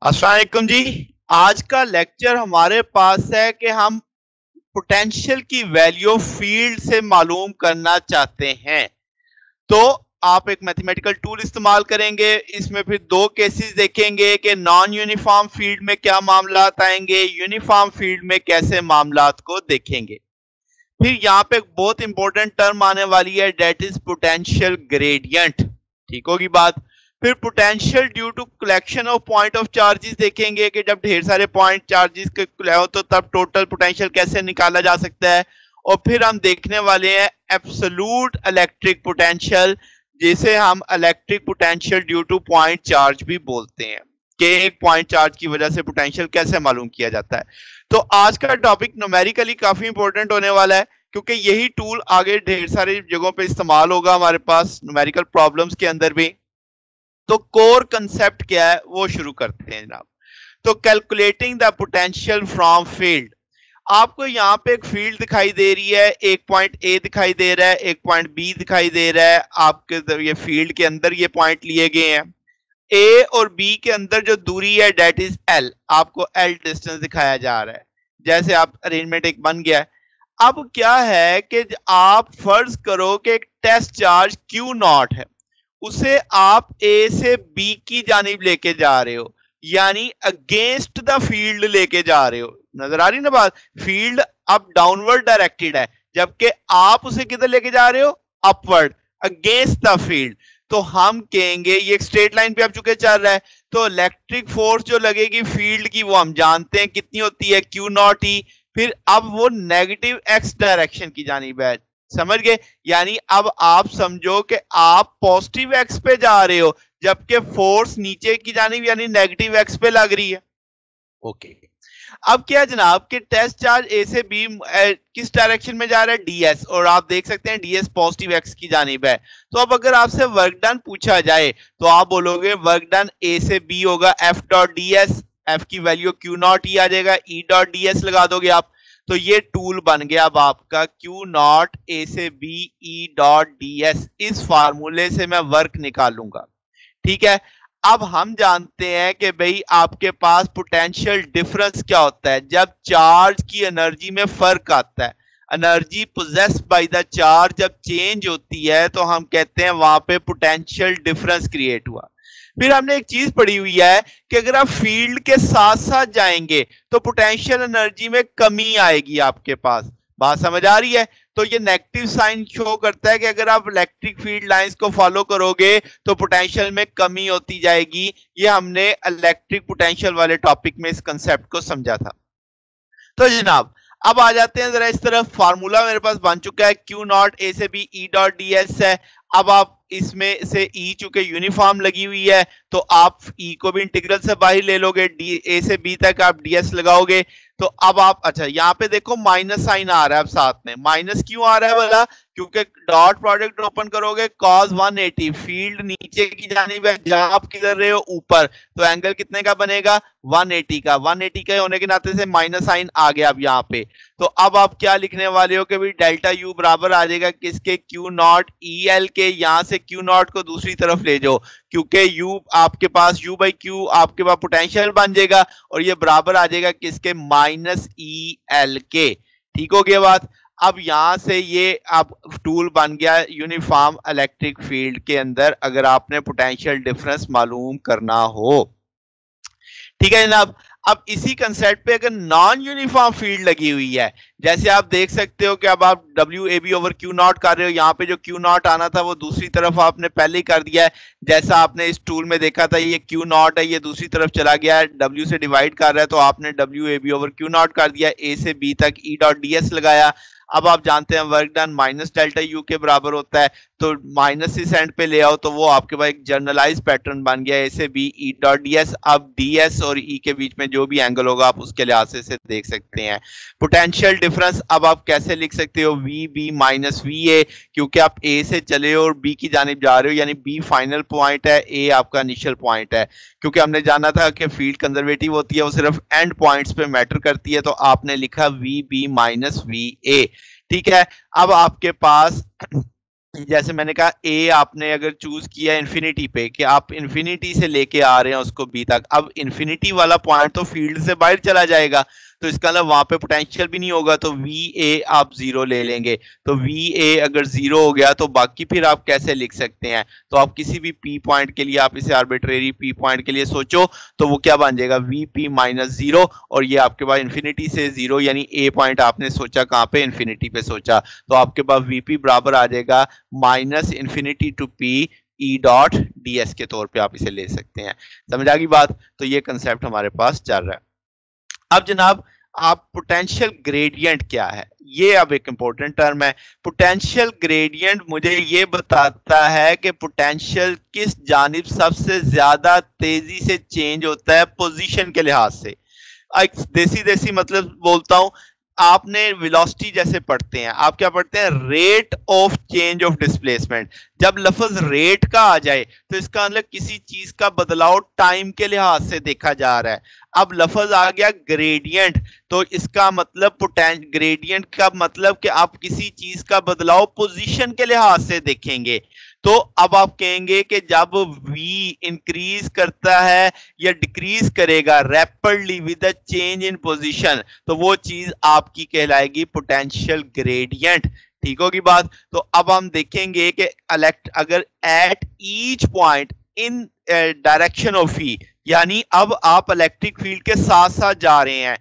अस्सलाम वालेकुम जी। आज का लेक्चर हमारे पास है कि हम पोटेंशियल की वैल्यू ऑफ फील्ड से मालूम करना चाहते हैं। तो आप एक मैथमेटिकल टूल इस्तेमाल करेंगे। इसमें फिर दो केसेस देखेंगे कि नॉन यूनिफॉर्म फील्ड में क्या मामला आएंगे, यूनिफॉर्म फील्ड में कैसे मामला को देखेंगे। फिर यहाँ पे एक बहुत इंपॉर्टेंट टर्म आने वाली है, डेट इज पोटेंशियल ग्रेडियंट। ठीक होगी बात। फिर potential due to collection of point of charges देखेंगे कि जब ढेर सारे पॉइंट चार्जेस के हो तो तब टोटल पोटेंशियल कैसे निकाला जा सकता है। और फिर हम देखने वाले हैं एब्सोल्यूट इलेक्ट्रिक पोटेंशियल, जिसे हम electric potential due two point charge भी बोलते हैं, कि एक पॉइंट चार्ज की वजह से पोटेंशियल कैसे मालूम किया जाता है। तो आज का टॉपिक न्यूमेरिकली काफी इंपॉर्टेंट होने वाला है, क्योंकि यही टूल आगे ढेर सारी जगहों पे इस्तेमाल होगा हमारे पास न्यूमेरिकल प्रॉब्लम्स के अंदर भी। तो कोर कंसेप्ट क्या है वो शुरू करते हैं जनाब। तो calculating the potential from field. आपको यहाँ पे एक फील्ड दिखाई दे रही है, एक पॉइंट ए दिखाई दे रहा है, एक पॉइंट बी दिखाई दे रहा है। आपके ये फील्ड के अंदर ये पॉइंट लिए गए हैं। ए और बी के अंदर जो दूरी है डेट इज एल, आपको एल डिस्टेंस दिखाया जा रहा है। जैसे आप अरेंजमेंट एक बन गया है। अब क्या है कि आप फर्ज करो कि एक टेस्ट चार्ज क्यू नॉट है, उसे आप ए से बी की जानिब लेके जा रहे हो, यानी अगेंस्ट द फील्ड लेके जा रहे हो। नजर आ रही ना बात। फील्ड अब डाउनवर्ड डायरेक्टेड है, जबकि आप उसे किधर लेके जा रहे हो, अपवर्ड, अगेंस्ट द फील्ड। तो हम कहेंगे ये एक स्ट्रेट लाइन पे अब चुके चल रहा है, तो इलेक्ट्रिक फोर्स जो लगेगी फील्ड की वो हम जानते हैं कितनी होती है, क्यू नॉट ई। फिर अब वो नेगेटिव एक्स डायरेक्शन की जानिब है। समझ गए? यानी अब आप समझो कि आप पॉजिटिव एक्स पे जा रहे हो, जबकि फोर्स नीचे की जानिब यानी नेगेटिव एक्स पे लग रही है। ओके। अब क्या जनाब कि टेस्ट चार्ज ए से बी किस डायरेक्शन में जा रहा है, डीएस, और आप देख सकते हैं डीएस पॉजिटिव एक्स की जानिब है। तो अब अगर आपसे वर्क डन पूछा जाए तो आप बोलोगे वर्क डन ए से बी होगा एफ डॉट डीएस। एफ की वैल्यू क्यू नॉट ई आ जाएगा, ई डॉट डीएस लगा दोगे आप। तो ये टूल बन गया अब आपका क्यू नॉट ए से बी ई डॉट डीएस। इस फार्मूले से मैं वर्क निकालूंगा। ठीक है। अब हम जानते हैं कि भाई आपके पास पोटेंशियल डिफरेंस क्या होता है, जब चार्ज की एनर्जी में फर्क आता है। Energy possessed by the charge जब चेंज होती है तो हम कहते हैं वहां पे पोटेंशियल डिफरेंस क्रिएट हुआ। फिर हमने एक चीज पढ़ी हुई है कि अगर आप फील्ड के साथ साथ जाएंगे तो पोटेंशियल एनर्जी में कमी आएगी आपके पास। बात समझ आ रही है? तो ये नेगेटिव साइन शो करता है कि अगर आप इलेक्ट्रिक फील्ड लाइंस को फॉलो करोगे तो पोटेंशियल में कमी होती जाएगी। ये हमने इलेक्ट्रिक पोटेंशियल वाले टॉपिक में इस कंसेप्ट को समझा था। तो जनाब अब आ जाते हैं जरा इस तरफ। फार्मूला मेरे पास बन चुका है, क्यू नॉट ए से B E dot D S है। अब आप इसमें से ई चूंकि यूनिफॉर्म लगी हुई है तो आप ई को भी इंटीग्रल से बाहर ले लोगे, डी ए से बी तक आप डीएस लगाओगे। तो अब आप अच्छा यहाँ पे देखो माइनस साइन आ रहा है। अब साथ में माइनस क्यों आ रहा है बोला, क्योंकि डॉट प्रोडक्ट ओपन करोगे cos 180, फील्ड नीचे की जानिब है, जहां आप किधर रहे हो ऊपर, तो एंगल कितने का बनेगा, 180 का। 180 के होने के नाते से माइनस साइन आ गया अब यहाँ पे। तो अब आप क्या लिखने वाले हो कि भाई डेल्टा यू बराबर आ जाएगा किसके, क्यू नॉट ई एल के। यहां से क्यू नॉट को दूसरी तरफ ले जाओ, क्योंकि यू आपके पास यू बाई क्यू आपके पास पोटेंशियल बन जाएगा, और ये बराबर आ जाएगा किसके, माइनस ई एल के। ठीक हो गया बात। अब यहां से ये अब टूल बन गया यूनिफॉर्म इलेक्ट्रिक फील्ड के अंदर, अगर आपने पोटेंशियल डिफरेंस मालूम करना हो। ठीक है जनाब। अब इसी कंसेप्ट पे अगर नॉन यूनिफॉर्म फील्ड लगी हुई है, जैसे आप देख सकते हो कि अब आप W A B over Q naught कर रहे हो, यहाँ पे जो क्यू नॉट आना था वो दूसरी तरफ आपने पहले ही कर दिया है। जैसा आपने इस टूल में देखा था, ये क्यू नॉट है, ये दूसरी तरफ चला गया है, डब्ल्यू से डिवाइड कर रहा है, तो आपने W A B over Q naught कर दिया, ए से बी तक ई डॉट डी एस लगाया। अब आप जानते हैं work done minus delta U के बराबर होता है, तो माइनस इस एंड पे ले आओ तो वो आपके पास एक जनरलाइज पैटर्न बन गया, ए से B E dot D S. अब डी एस और ई के बीच में जो भी एंगल होगा आप उसके लिहाज से देख सकते हैं। पोटेंशियल डिफरेंस अब आप कैसे लिख सकते हो, V B minus V A, क्योंकि आप ए से चले हो और बी की जानिब जा रहे हो, यानी बी फाइनल पॉइंट है, ए आपका इनिशियल पॉइंट है। क्योंकि हमने जाना था कि फील्ड कंजर्वेटिव होती है, वो सिर्फ एंड पॉइंट्स पे मैटर करती है, तो आपने लिखा V B minus V A. ठीक है। अब आपके पास जैसे मैंने कहा ए आपने अगर चूज किया इन्फिनिटी पे कि आप इन्फिनिटी से लेके आ रहे हैं उसको बी तक, अब इन्फिनिटी वाला पॉइंट तो फील्ड से बाहर चला जाएगा, तो इसका मतलब वहां पे पोटेंशियल भी नहीं होगा, तो वी ए आप जीरो ले लेंगे। तो वी ए अगर जीरो हो गया तो बाकी फिर आप कैसे लिख सकते हैं? तो आप किसी भी पी पॉइंट के लिए आप इसे आर्बिट्रेरी पी पॉइंट के लिए सोचो तो वो क्या बन जाएगा, वी पी माइनस जीरो, और ये आपके पास इन्फिनिटी से जीरो, यानी ए पॉइंट आपने सोचा कहाँ पे, इन्फिनिटी पे सोचा, तो आपके पास वीपी बराबर आ जाएगा minus infinity to P E dot D S के तौर पे आप इसे ले सकते हैं। समझ आ गई बात? तो ये कंसेप्ट हमारे पास चल रहा है। अब जनाब आप पोटेंशियल ग्रेडियंट क्या है, ये अब एक इंपॉर्टेंट टर्म है। पोटेंशियल ग्रेडियंट मुझे ये बताता है कि पोटेंशियल किस जानिब सबसे ज्यादा तेजी से चेंज होता है पोजीशन के लिहाज से। देसी देसी मतलब बोलता हूं, आपने वेलोसिटी जैसे पढ़ते हैं, आप क्या पढ़ते हैं, rate of change of displacement. जब लफ्ज रेट का आ जाए तो इसका मतलब किसी चीज का बदलाव टाइम के लिहाज से देखा जा रहा है। अब लफ्ज आ गया ग्रेडियंट, तो इसका मतलब ग्रेडियंट का मतलब कि आप किसी चीज का बदलाव पोजीशन के लिहाज से देखेंगे। तो अब आप कहेंगे कि जब v इंक्रीज करता है या डिक्रीज करेगा rapidly with the change in position, तो वो चीज आपकी कहलाएगी पोटेंशियल ग्रेडियंट। ठीक होगी बात? तो अब हम देखेंगे कि अगर at each point in direction of v, यानी अब आप इलेक्ट्रिक फील्ड के साथ साथ जा रहे हैं,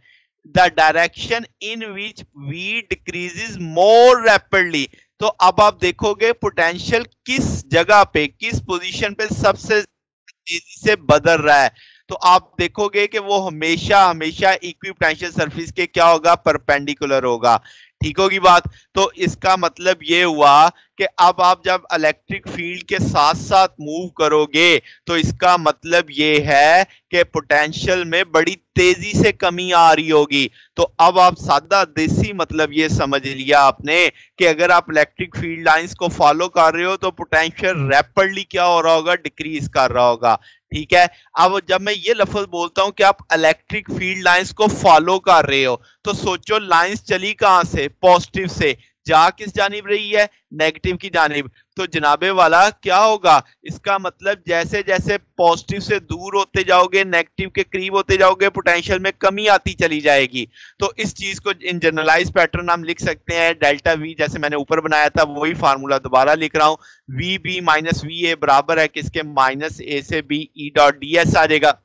the direction in which v decreases more rapidly, तो अब आप देखोगे पोटेंशियल किस जगह पे, किस पोजीशन पे सबसे तेजी से बदल रहा है। तो आप देखोगे कि वो हमेशा हमेशा इक्विपोटेंशियल सरफेस के क्या होगा, परपेंडिकुलर होगा। ठीक होगी बात? तो इसका मतलब ये हुआ कि अब आप जब इलेक्ट्रिक फील्ड के साथ साथ मूव करोगे तो इसका मतलब ये है कि पोटेंशियल में बड़ी तेजी से कमी आ रही होगी। तो अब आप सादा देसी मतलब ये समझ लिया आपने कि अगर आप इलेक्ट्रिक फील्ड लाइंस को फॉलो कर रहे हो तो पोटेंशियल रैपिडली क्या हो रहा होगा, डिक्रीज कर रहा होगा। ठीक है? अब जब मैं ये लफ्ज बोलता हूं कि आप इलेक्ट्रिक फील्ड लाइंस को फॉलो कर रहे हो, तो सोचो लाइंस चली कहां से, पॉजिटिव से, जा किस जानिब रही है, नेगेटिव की जानिब। तो जनाबे वाला क्या होगा, इसका मतलब जैसे जैसे पॉजिटिव से दूर होते जाओगे, नेगेटिव के करीब होते जाओगे, पोटेंशियल में कमी आती चली जाएगी। तो इस चीज को इन जनरलाइज पैटर्न हम लिख सकते हैं डेल्टा वी, जैसे मैंने ऊपर बनाया था वही फार्मूला दोबारा लिख रहा हूं, V B minus V A बराबर है किसके, माइनस ए से B E dot D S आ जाएगा।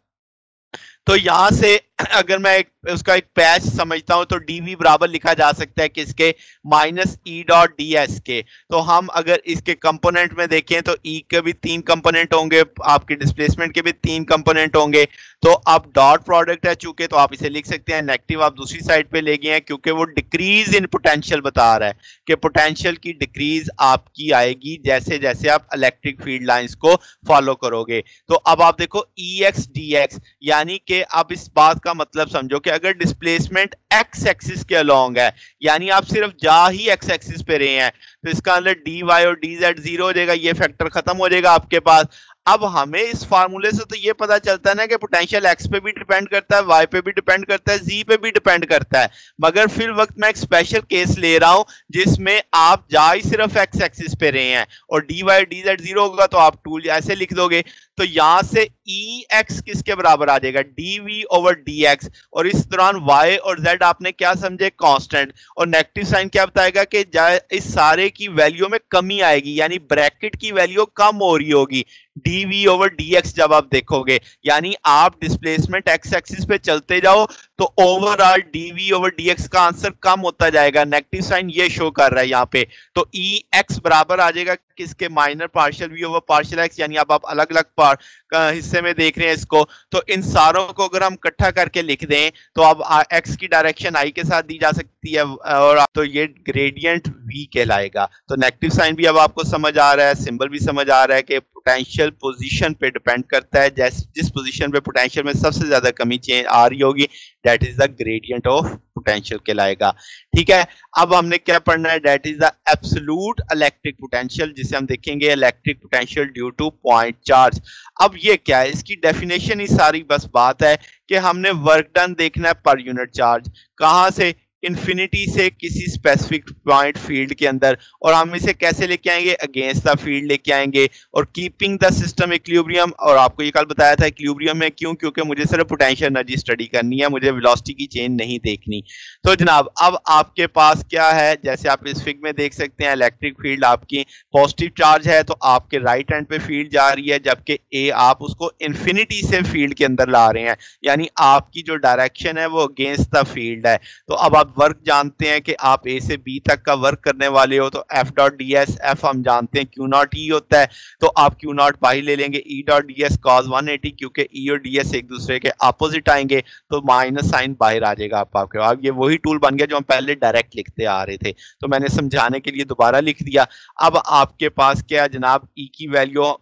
तो यहां से अगर मैं उसका एक पैच समझता हूं तो डीवी बराबर लिखा जा सकता है किसके, माइनस ई डॉट डी एस के। तो हम अगर इसके कंपोनेंट में देखें तो ई के भी 3 कंपोनेंट होंगे, आपके डिस्प्लेसमेंट के भी 3 कंपोनेंट होंगे। तो अब डॉट प्रोडक्ट है चूंकि, तो आप इसे लिख सकते हैं नेगेटिव आप दूसरी साइड पे ले गए हैं क्योंकि वो डिक्रीज इन पोटेंशियल बता रहा है कि पोटेंशियल की डिक्रीज आपकी आएगी जैसे जैसे आप इलेक्ट्रिक फील्ड लाइंस को फॉलो करोगे। तो अब आप देखो ई एक्स डी एक्स, यानी कि आप इस बात का मतलब समझो कि अगर डिस्प्लेसमेंट एक्स एक्सिस के अलोंग है, यानी आप सिर्फ जा ही एक्स एक्सिस पे रहे हैं, तो इसका अंदर डी वाई और डी जेड जीरो हो जाएगा, ये फैक्टर खत्म हो जाएगा आपके पास। अब हमें इस फार्मूले से तो ये पता चलता है ना कि पोटेंशियल एक्स पे भी डिपेंड करता है, वाई पे भी डिपेंड करता है, जी पे भी डिपेंड करता है, मगर फिर वक्त मैं एक स्पेशल केस ले रहा हूं जिसमें आप जा ही सिर्फ एक्स एक्सिस पे रहे हैं और D Y D Z zero होगा, तो आप टूल ऐसे लिख दोगे। तो यहां से ई एक्स किसके बराबर आ जाएगा, D V over D X, और इस दौरान वाई और जेड आपने क्या समझे, कांस्टेंट, और नेगेटिव साइन क्या बताएगा कि इस सारे की वैल्यू में कमी आएगी, यानी ब्रैकेट की वैल्यू कम हो रही होगी dv ओवर dx जब आप देखोगे, यानी आप डिस्प्लेसमेंट एक्स एक्सिस पे चलते जाओ तो ओवरऑल dv ओवर dx का आंसर कम होता जाएगा, नेगेटिव साइन ये शो कर रहा है यहाँ पे। तो ई एक्स बराबर आ जाएगा किसके, minus partial V over partial X, यानी आप अलग अलग हिस्से में देख रहे हैं इसको। तो इन सारों को अगर हम इकट्ठा करके लिख दें तो अब एक्स की डायरेक्शन आई के साथ दी जा सकती है, और तो ये ग्रेडियंट v कहलाएगा। तो नेगेटिव साइन भी अब आपको समझ आ रहा है, सिंबल भी समझ आ रहा है कि पोटेंशियल पोजीशन पे डिपेंड करता है, जिस पोजीशन पे पोटेंशियल में सबसे ज्यादा कमी चेंज आ रही होगी that is the gradient of potential कहलाएगा। ठीक है? अब हमने क्या पढ़ना है, that is the absolute electric potential, जिसे हम देखेंगे electric potential due two point charge. अब ये क्या है, इसकी डेफिनेशन ही सारी बस बात है कि हमने वर्क डन देखना है पर यूनिट चार्ज, कहां से, इन्फिनिटी से किसी स्पेसिफिक पॉइंट फील्ड के अंदर, और हम इसे कैसे लेके आएंगे, अगेंस्ट द फील्ड लेके आएंगे, और कीपिंग द सिस्टम इक्विलिब्रियम। और आपको ये कल बताया था इक्विलिब्रियम में क्यों, क्योंकि मुझे सिर्फ पोटेंशियल एनर्जी स्टडी करनी है, मुझे वेलोसिटी की चेंज नहीं देखनी। तो जनाब अब आपके पास क्या है, जैसे आप इस फिग में देख सकते हैं, इलेक्ट्रिक फील्ड आपकी पॉजिटिव चार्ज है तो आपके राइट हैंड पे फील्ड जा रही है, जबकि ए आप उसको इन्फिनिटी से फील्ड के अंदर ला रहे हैं, यानी आपकी जो डायरेक्शन है वो अगेंस्ट द फील्ड है। तो अब आप वर्क जानते हैं कि आप ए से बी तक का वर्क करने वाले हो, तो F dot D S, F हम जानते हैं क्यू नॉट ई होता है, तो आप क्यू नॉट बाहर ले लेंगे, ई डॉट डी एस कॉस 180, क्योंकि ई और डी एस एक दूसरे के अपोजिट आएंगे तो माइनस साइन बाहर आ जाएगा आपके। अब ये वही टूल बन गया जो हम पहले डायरेक्ट लिखते आ रहे थे, तो मैंने समझाने के लिए दोबारा लिख दिया। अब आपके पास क्या जनाब, ई की वैल्यू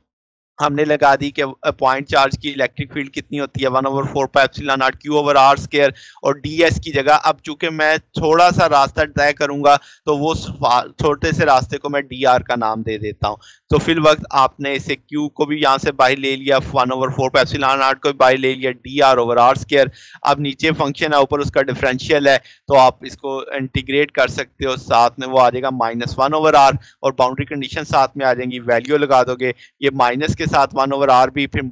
हमने लगा दी कि पॉइंट चार्ज की इलेक्ट्रिक फील्ड कितनी होती है, 1/4 pi epsilon naught Q over R square, और ds की जगह अब चूंकि मैं थोड़ा सा रास्ता तय करूंगा तो वो छोटे से रास्ते को मैं dr का नाम दे देता हूं। तो फिर वक्त आपने इसे q को भी यहां से बाहर ले लिया, 1/4 पाई एप्सिलॉन नॉट को भी बाहर ले लिया, dr ओवर आर स्क्वायर। अब नीचे फंक्शन है, ऊपर उसका डिफरेंशियल है, तो आप इसको इंटीग्रेट कर सकते हो, साथ में वो आ जाएगा -1/r, और बाउंड्री कंडीशन साथ में आ जाएंगी, वैल्यू लगा दोगे, ये माइनस के साथ 1/r भी, फिर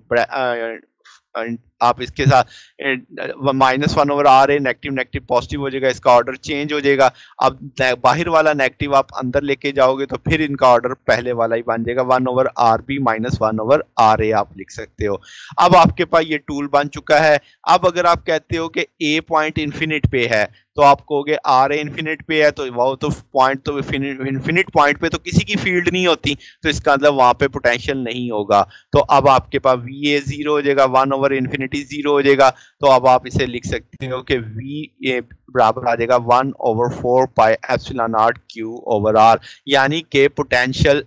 आप इसके साथ -1/r है, नेगेटिव नेगेटिव पॉजिटिव हो जाएगा, इसका ऑर्डर चेंज हो जाएगा। अब बाहर वाला नेगेटिव आप अंदर लेके जाओगे तो फिर इनका ऑर्डर पहले वाला ही बन जाएगा, 1/rb - 1/ra आप लिख सकते हो। अब आपके पास ये टूल बन चुका है। अब अगर आप कहते हो कि ए पॉइंट इन्फिनिट पे है तो आप कहोगे आर ए इन्फिनिट पे है, तो वो तो पॉइंट तो इन्फिनिट पॉइंट पे तो किसी की फील्ड नहीं होती, तो इसका मतलब वहां पे पोटेंशियल नहीं होगा। तो अब आपके पास वी ए 0 हो जाएगा, 1/infinity 0 हो जाएगा। तो अब आप इसे लिख सकते हो कि वी ए बराबर आ जाएगा 1/4 pi epsilon naught Q over R, यानी कि पोटेंशियल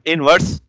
इनवर्स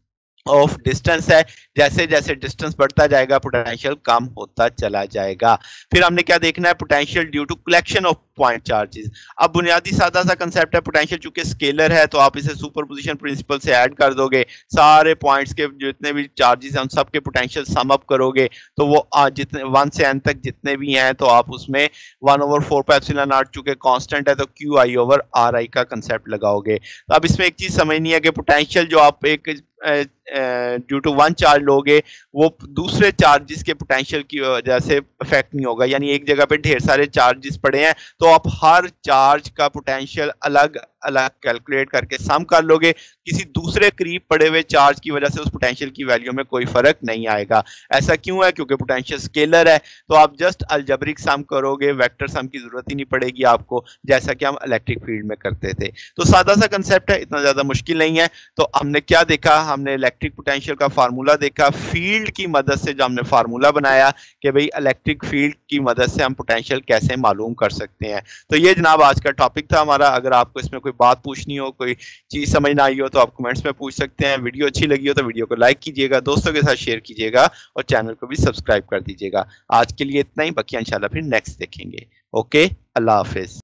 ऑफ डिस्टेंस है, जैसे जैसे डिस्टेंस बढ़ता जाएगा पोटेंशियल कम होता चला जाएगा। फिर हमने क्या देखना है, potential due to collection of point charges. अब बुनियादी सादा सा कंसेप्ट है, पोटेंशियल चूंकि स्केलर है तो आप इसे सुपरपोजिशन प्रिंसिपल से ऐड कर दोगे, सारे पॉइंट्स के जितने भी चार्जेस हैं उन सब के पोटेंशियल सम अप करोगे, तो वो जितने 1 से n तक जितने भी हैं, तो आप उसमें 1/4 पाई एप्सिलॉन नॉट चूंकि कांस्टेंट है तो क्यू आई ओवर आर आई का कंसेप्ट लगाओगे। तो अब इसमें एक चीज समझनी है कि पोटेंशियल जो आप एक ड्यू टू 1 चार्ज लोगे वो दूसरे चार्जेस के पोटेंशियल की वजह से इफेक्ट नहीं होगा, यानी एक जगह पे ढेर सारे चार्जेस पड़े हैं तो आप हर चार्ज का पोटेंशियल अलग अलग कैलकुलेट करके सम कर लोगे, किसी दूसरे करीब पड़े हुए चार्ज की वजह से उस पोटेंशियल की वैल्यू में कोई फर्क नहीं आएगा। ऐसा क्यों है, क्योंकि पोटेंशियल स्केलर है, तो आप जस्ट अलजेब्रिक सम करोगे, वेक्टर सम की जरूरत ही नहीं पड़ेगी आपको, जैसा कि हम इलेक्ट्रिक फील्ड में करते थे। तो सादा सा कंसेप्ट है, इतना ज्यादा मुश्किल नहीं है। तो हमने क्या देखा, हमने इलेक्ट्रिक पोटेंशियल का फार्मूला देखा, फील्ड की मदद से जो हमने फार्मूला बनाया कि भाई इलेक्ट्रिक फील्ड की मदद से हम पोटेंशियल कैसे मालूम कर सकते हैं। तो ये जनाब आज का टॉपिक था हमारा। अगर आपको इसमें कोई बात पूछनी हो, कोई चीज समझ ना आई हो तो आप कमेंट्स में पूछ सकते हैं। वीडियो अच्छी लगी हो तो वीडियो को लाइक कीजिएगा, दोस्तों के साथ शेयर कीजिएगा और चैनल को भी सब्सक्राइब कर दीजिएगा। आज के लिए इतना ही, बाकी इंशाल्लाह फिर नेक्स्ट देखेंगे। ओके, अल्लाह हाफिज।